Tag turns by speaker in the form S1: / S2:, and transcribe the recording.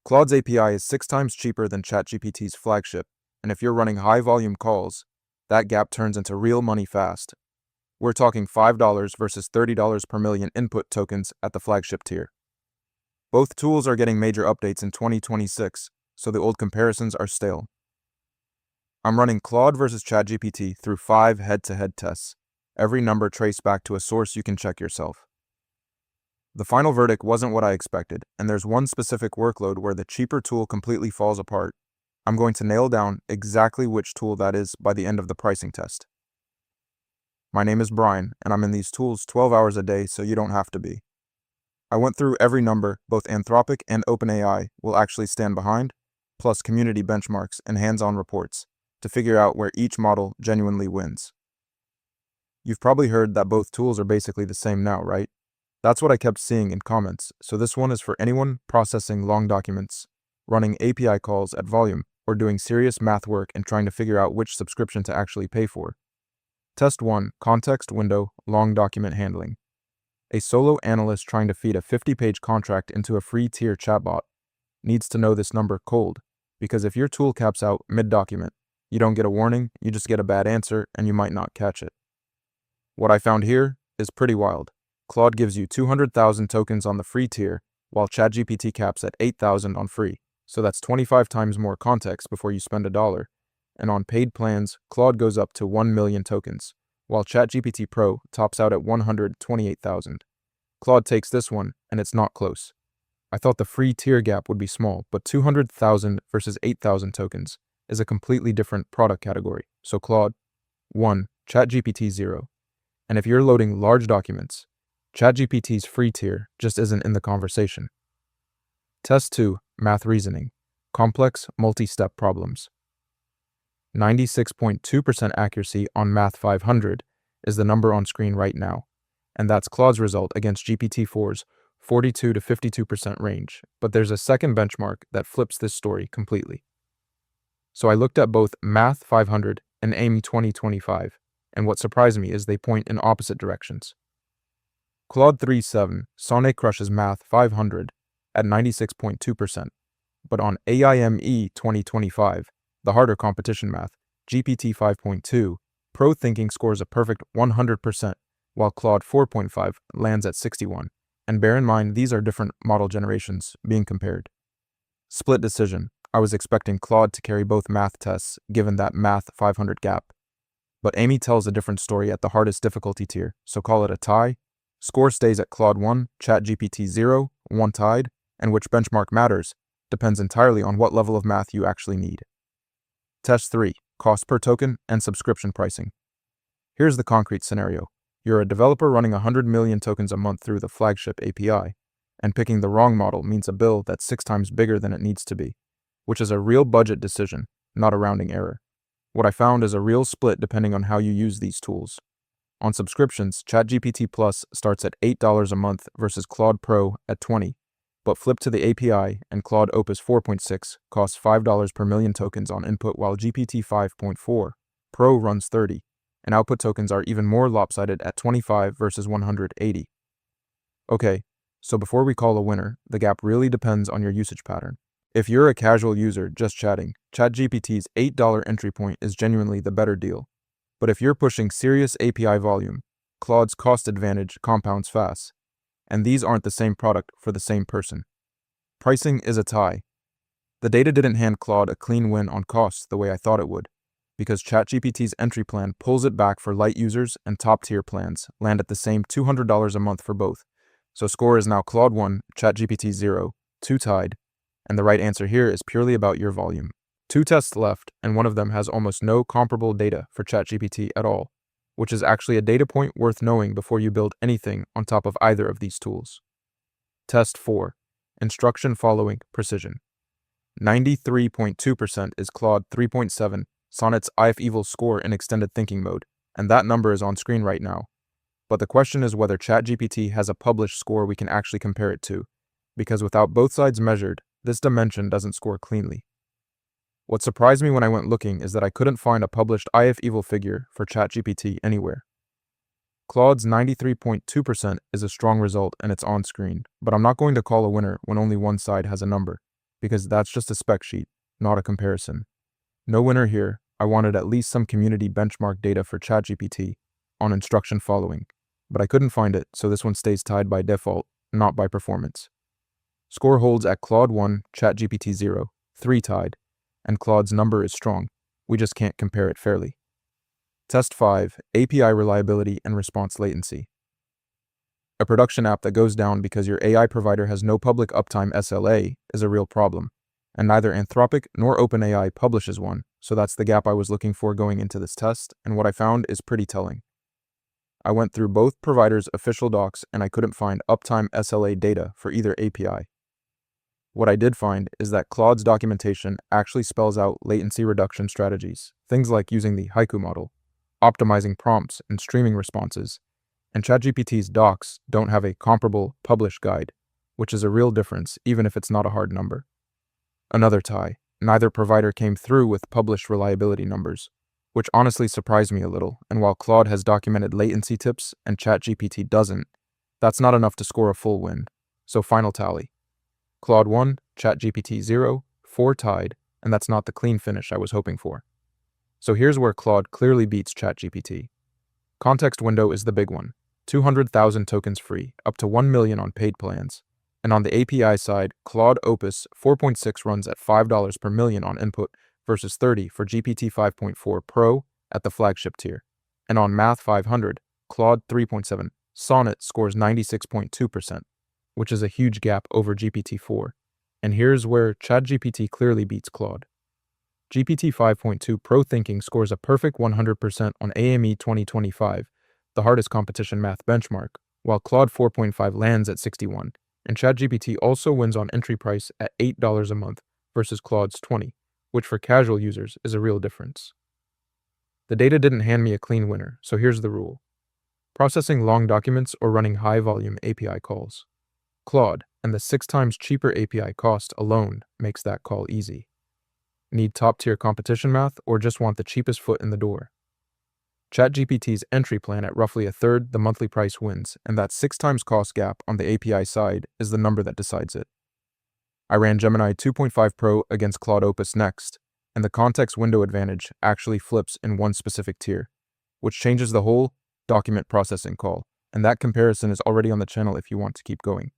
S1: Claude's API is 6 times cheaper than ChatGPT's flagship, and if you're running high-volume calls, that gap turns into real money fast. We're talking $5 versus $30 per million input tokens at the flagship tier. Both tools are getting major updates in 2026, so the old comparisons are stale. I'm running Claude versus ChatGPT through 5 head-to-head tests, every number traced back to a source you can check yourself. The final verdict wasn't what I expected, and there's one specific workload where the cheaper tool completely falls apart. I'm going to nail down exactly which tool that is by the end of the pricing test. My name is Brian, and I'm in these tools 12 hours a day, so you don't have to be. I went through every number both Anthropic and OpenAI will actually stand behind, plus community benchmarks and hands-on reports, to figure out where each model genuinely wins. You've probably heard that both tools are basically the same now, right? That's what I kept seeing in comments, so this one is for anyone processing long documents, running API calls at volume, or doing serious math work and trying to figure out which subscription to actually pay for. Test 1, Context Window Long Document Handling. A solo analyst trying to feed a 50-page contract into a free tier chatbot needs to know this number cold, because if your tool caps out mid-document, you don't get a warning, you just get a bad answer, and you might not catch it. What I found here is pretty wild. Claude gives you 200,000 tokens on the free tier, while ChatGPT caps at 8,000 on free, so that's 25 times more context before you spend $1. And on paid plans, Claude goes up to 1 million tokens, while ChatGPT Pro tops out at 128,000. Claude takes this one, and it's not close. I thought the free tier gap would be small, but 200,000 versus 8,000 tokens is a completely different product category. So Claude, 1, ChatGPT 0. And if you're loading large documents, ChatGPT's free tier just isn't in the conversation. Test 2, Math Reasoning. Complex multi-step problems. 96.2% accuracy on Math 500 is the number on screen right now, and that's Claude's result against GPT-4's 42 to 52% range, but there's a second benchmark that flips this story completely. So I looked at both Math 500 and AIME 2025, and what surprised me is they point in opposite directions. Claude 3.7 Sonnet crushes Math 500 at 96.2%, but on AIME 2025, the harder competition math, GPT 5.2, Pro Thinking scores a perfect 100%, while Claude 4.5 lands at 61. And bear in mind, these are different model generations being compared. Split decision. I was expecting Claude to carry both math tests, given that Math 500 gap. But AIME tells a different story at the hardest difficulty tier, so call it a tie. Score stays at Claude 1, ChatGPT 0, 1 tied, and which benchmark matters depends entirely on what level of math you actually need. Test 3, Cost per token and subscription pricing. Here's the concrete scenario. You're a developer running 100 million tokens a month through the flagship API, and picking the wrong model means a bill that's 6 times bigger than it needs to be, which is a real budget decision, not a rounding error. What I found is a real split depending on how you use these tools. On subscriptions, ChatGPT Plus starts at $8 a month versus Claude Pro at $20, but flip to the API and Claude Opus 4.6 costs $5 per million tokens on input, while GPT 5.4 Pro runs 30, and output tokens are even more lopsided at 25 versus 180. Okay, so before we call a winner, the gap really depends on your usage pattern. If you're a casual user just chatting, ChatGPT's $8 entry point is genuinely the better deal. But if you're pushing serious API volume, Claude's cost advantage compounds fast, and these aren't the same product for the same person. Pricing is a tie. The data didn't hand Claude a clean win on costs the way I thought it would, because ChatGPT's entry plan pulls it back for light users, and top-tier plans land at the same $200 a month for both. So score is now Claude 1, ChatGPT 0, 2 tied, and the right answer here is purely about your volume. 2 tests left, and one of them has almost no comparable data for ChatGPT at all, which is actually a data point worth knowing before you build anything on top of either of these tools. Test 4, Instruction Following Precision. 93.2% is Claude 3.7 Sonnet's IF-Evil score in extended thinking mode, and that number is on screen right now. But the question is whether ChatGPT has a published score we can actually compare it to, because without both sides measured, this dimension doesn't score cleanly. What surprised me when I went looking is that I couldn't find a published IF-Evil figure for ChatGPT anywhere. Claude's 93.2% is a strong result and it's on screen, but I'm not going to call a winner when only one side has a number. because that's just a spec sheet, not a comparison. No winner here. I wanted at least some community benchmark data for ChatGPT on instruction following, but I couldn't find it, so this one stays tied by default, not by performance. Score holds at Claude 1, ChatGPT 0, 3 tied, and Claude's number is strong. We just can't compare it fairly. Test 5, API reliability and response latency. A production app that goes down because your AI provider has no public uptime SLA is a real problem, and neither Anthropic nor OpenAI publishes one, so that's the gap I was looking for going into this test, and what I found is pretty telling. I went through both providers' official docs and I couldn't find uptime SLA data for either API. What I did find is that Claude's documentation actually spells out latency reduction strategies, things like using the Haiku model, optimizing prompts and streaming responses, and ChatGPT's docs don't have a comparable published guide, which is a real difference even if it's not a hard number. Another tie, neither provider came through with published reliability numbers, which honestly surprised me a little, and while Claude has documented latency tips and ChatGPT doesn't, that's not enough to score a full win. So final tally. Claude 1, ChatGPT 0, 4 tied, and that's not the clean finish I was hoping for. So here's where Claude clearly beats ChatGPT. Context window is the big one. 200,000 tokens free, up to 1 million on paid plans. And on the API side, Claude Opus 4.6 runs at $5 per million on input versus $30 for GPT 5.4 Pro at the flagship tier. And on Math 500, Claude 3.7 Sonnet scores 96.2%, which is a huge gap over GPT-4. And here's where ChatGPT clearly beats Claude. GPT 5.2 Pro Thinking scores a perfect 100% on AME 2025, the hardest competition math benchmark, while Claude 4.5 lands at 61, and ChatGPT also wins on entry price at $8 a month versus Claude's 20, which for casual users is a real difference. The data didn't hand me a clean winner, so here's the rule. Processing long documents or running high-volume API calls. Claude, and the 6 times cheaper API cost alone makes that call easy. Need top-tier competition math or just want the cheapest foot in the door? ChatGPT's entry plan at roughly a third the monthly price wins, and that 6 times cost gap on the API side is the number that decides it. I ran Gemini 2.5 Pro against Claude Opus next, and the context window advantage actually flips in one specific tier, which changes the whole document processing call, and that comparison is already on the channel if you want to keep going.